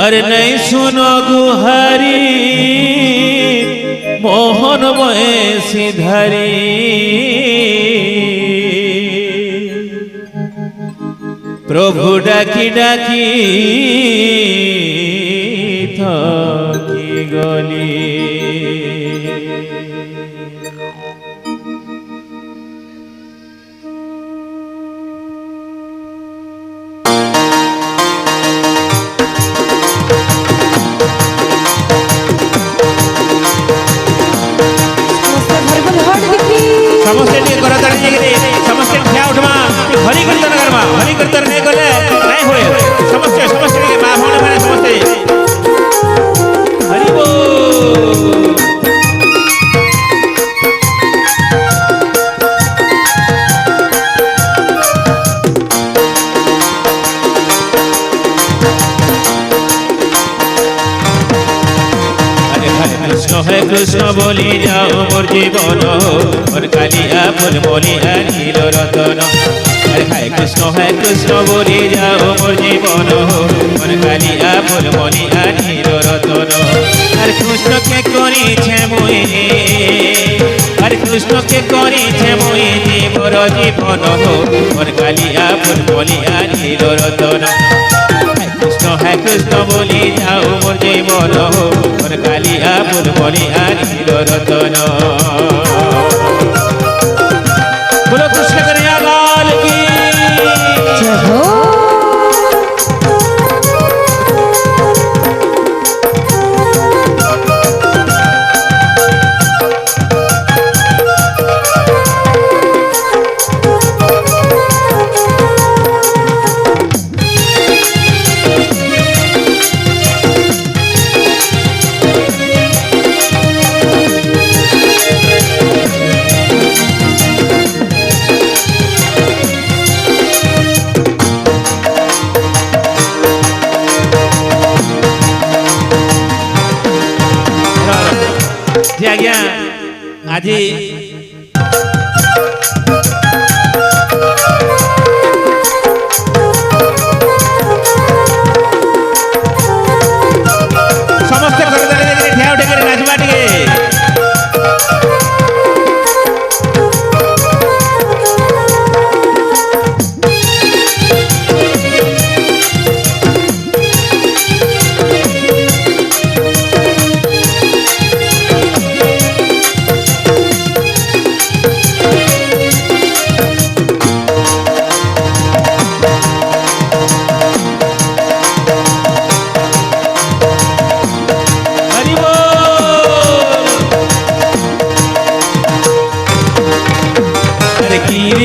अरे नहीं सुनो गुहारी मोहन बयसी धारी प्रभु डाकी डाकी थकी गली समस्ते करतार समस्ते ठिया उठमा हरि कीर्तन करमा हरि कीर्तन नहीं गले नहीं होए समस्ते समस्ते मां भौणी माने समस्ते हरि बोल है कृष्ण बोली जाओ मोर जीवन मोर कालिया फूल बोलिया नील रतन हरे कृष्ण बोली जाओ मोर जीवन मोर कालिया फूल बोलिया नील रतन हरे कृष्ण के करी छे मुई हरे कृष्ण के करी छे मुई मोर जीवन मोर कालिया फूल बोलिया नील रतन कृष्ण बोली जाओ मोर जीवन मोर कालिया फूल बोलिया नील रतन बोलो कृष्ण कन्हैया लाल की जय हो। आज्ञा आज समस्त ठिया उठे नाचवा टे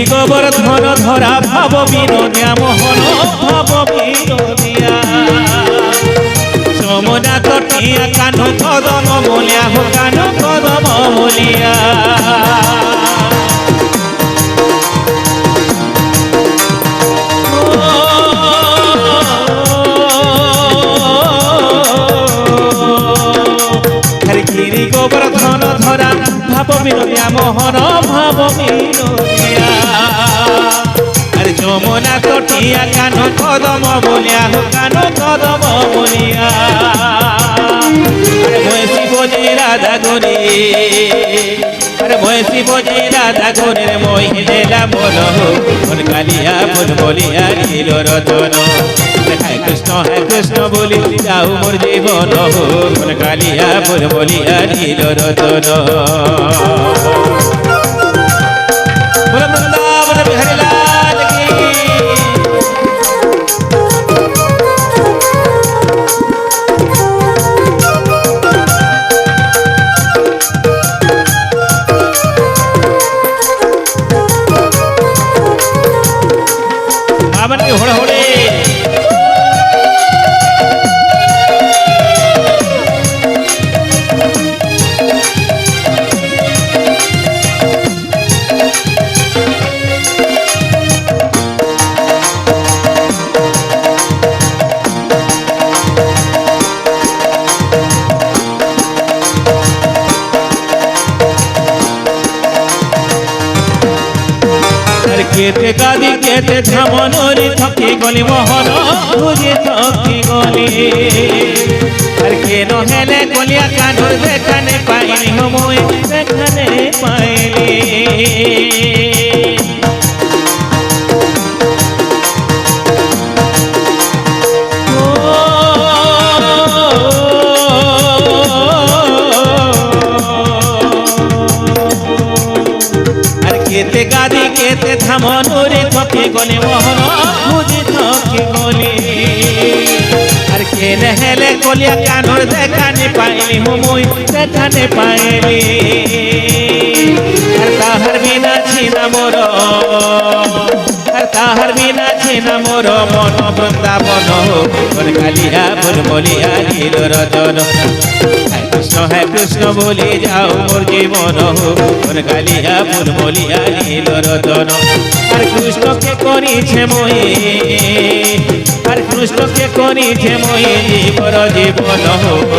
गोवर्धन धरा भाव विनोदिया मोहन भाव विनोदिया समना तटिया कान कदम बोलिया हो कान कदम बोलिया गिरी गोवर्धन धरा भाव विनोदिया मोहन भाव विनोदिया अरे जमुना तटिया कान कदम बोलिया हो कान कदम बोलिया अरे भैंसी बोझे राधा गोरी अरे भैंसी बोझे राधा गोरी रे मोहिनेला मन हो मन कालिया फूल बोलिया नील रतन है कृष्ण बोली जाओ मोर जीवन हो मन कालिया फूल बोलिया नील रतन वृंदावन बिहारी लाल की बावन की होड़ होड़े केते गादी केते ধামনরি থকি গলি মোহন বুঝি থকি গলি আর কেন হেলে কলিয়া কানুর দেখানে পাইনি সময় দেখানে পাইনি কেতে গাদি কেতে থামনুরে থকে গলে মোহন বুঝি থকে গলে আর কে নেহেলে কলিয়া কানুর দেখানে পাইলি হুমুই দেখানে পাইলি আর তাহার বিনা ছিনা মোর আর তাহার বিনা ছিনা মোর মন বৃন্দাবন কোন কালিয়া ফুল বলিয়া নীল রতন হে কৃষ্ণ বলি যাও মোর জীবন কোন কালিয়া ফুল বলিয়া নীল রতন আর কৃষ্ণকে করিছে মই আর কৃষ্ণকে করিছে মই জীবর জীবন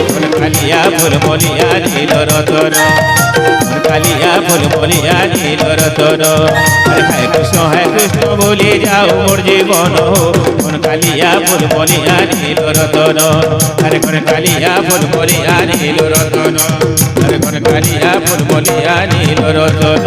কোন কালিয়া ফুল বলিয়া নীল রতন কোন কালিয়া ফুল বলিয়া নীল রতন হে কৃষ্ণ বলি যাও মোর জীবন কোন কালিয়া ফুল বলিয়া নীল রতন হরে কোন কালিয়া ফুল বলিয়া নীল রতন হরে কোন কালিয়া ফুল বলিয়া নীল রতন